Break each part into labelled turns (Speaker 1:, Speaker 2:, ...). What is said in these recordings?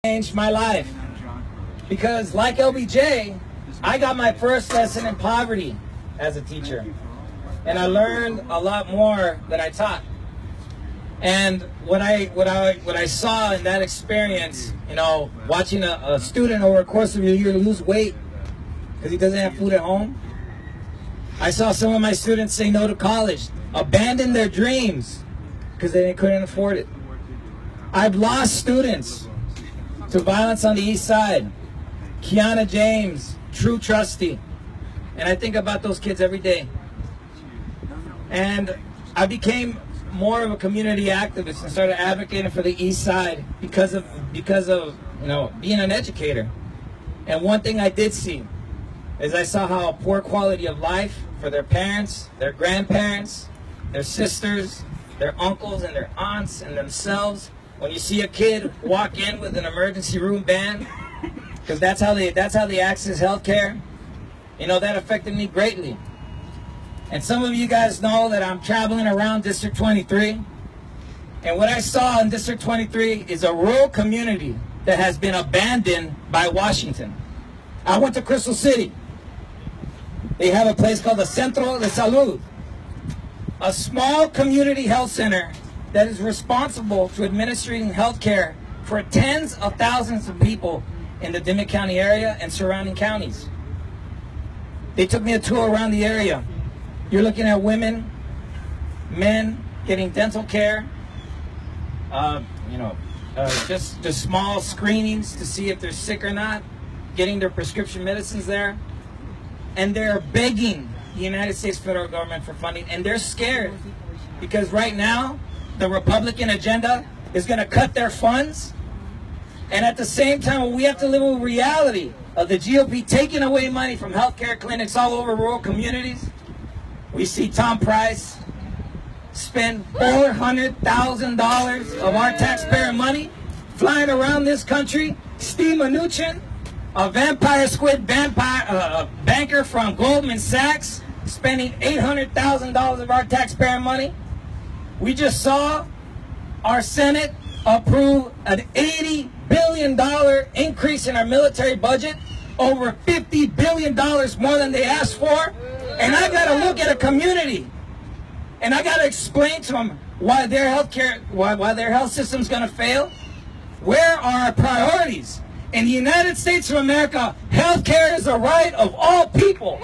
Speaker 1: changed my life. Because like LBJ, I got my first lesson in poverty as a teacher. And I learned a lot more than I taught. And what I saw in that experience, you know, watching a student over the course of a year lose weight because he doesn't have food at home. I saw some of my students say no to college, abandon their dreams because they couldn't afford it. I've lost students to violence on the east side. Kiana James, true trustee. And I think about those kids every day. And I became more of a community activist and started advocating for the east side because of you know, being an educator. And one thing I did see is I saw how poor quality of life for their parents, their grandparents, their sisters, their uncles and their aunts and themselves. When you see a kid walk in with an emergency room ban, because that's how they access healthcare, you know, that affected me greatly. And some of you guys know that I'm traveling around District 23. And what I saw in District 23 is a rural community that has been abandoned by Washington. I went to Crystal City. They have a place called the Centro de Salud, a small community health center that is responsible to administering health care for tens of thousands of people in the Dimmitt County area and surrounding counties. They took me a tour around the area. You're looking at women, men getting dental care, just small screenings to see if they're sick or not, getting their prescription medicines there. And they're begging the United States federal government for funding, and they're scared because right now the Republican agenda is going to cut their funds. And at the same time, we have to live with reality of the GOP taking away money from healthcare clinics all over rural communities. We see Tom Price spend $400,000 of our taxpayer money flying around this country. Steve Mnuchin, a vampire squid banker from Goldman Sachs, spending $800,000 of our taxpayer money. We just saw our Senate approve an $80 billion increase in our military budget, over $50 billion more than they asked for. And I got to look at a community, and I got to explain to them why their why their health system's going to fail. Where are our priorities? In the United States of America, health care is a right of all people.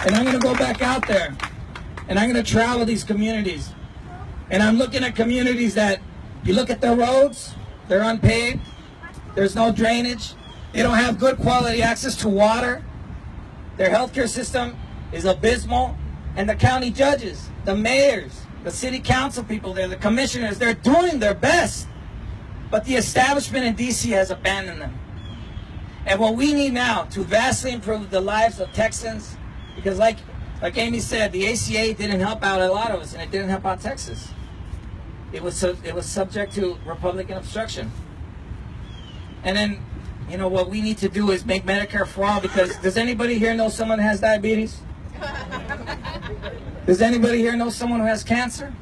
Speaker 1: And I'm going to go back out there, and I'm going to travel these communities. And I'm looking at communities that, you look at their roads, they're unpaved, there's no drainage, they don't have good quality access to water, their healthcare system is abysmal, and the county judges, the mayors, the city council people there, the commissioners, they're doing their best, but the establishment in DC has abandoned them. And what we need now to vastly improve the lives of Texans, because like Amy said, the ACA didn't help out a lot of us, and it didn't help out Texas. It was subject to Republican obstruction. And then, you know, what we need to do is make Medicare for all, because does anybody here know someone who has diabetes? Does anybody here know someone who has cancer?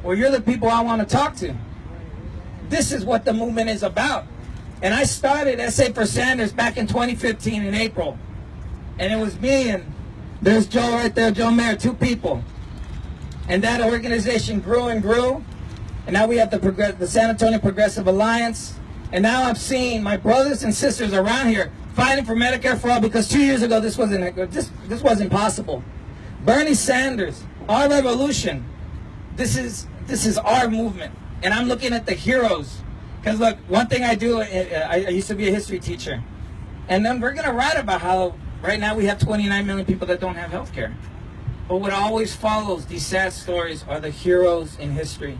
Speaker 1: Well, you're the people I want to talk to. This is what the movement is about. And I started SA for Sanders back in 2015 in April. And it was me and there's Joe right there, Joe Mayer, two people. And that organization grew and grew. And now we have the San Antonio Progressive Alliance. And now I'm seeing my brothers and sisters around here fighting for Medicare for all, because 2 years ago this wasn't possible. Bernie Sanders, our revolution, this is our movement. And I'm looking at the heroes. Because look, one thing I do, I used to be a history teacher. And then we're going to write about how right now we have 29 million people that don't have health care. But what always follows these sad stories are the heroes in history.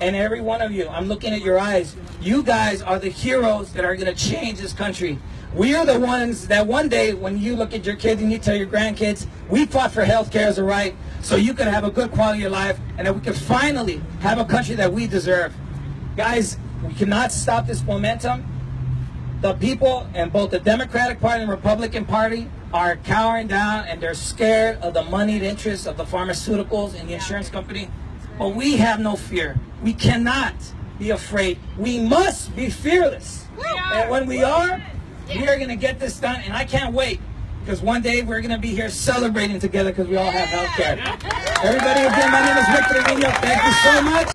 Speaker 1: And every one of you, I'm looking at your eyes, you guys are the heroes that are going to change this country. We are the ones that one day when you look at your kids and you tell your grandkids, we fought for health care as a right so you could have a good quality of life and that we could finally have a country that we deserve. Guys, we cannot stop this momentum. The people in both the Democratic Party and Republican Party are cowering down, and they're scared of the moneyed interests of the pharmaceuticals and the insurance company. But we have no fear. We cannot be afraid. We must be fearless. And when we are going to get this done. And I can't wait, because one day we're going to be here celebrating together because we all have health care. Everybody again, my name is Trevino. Thank you so much.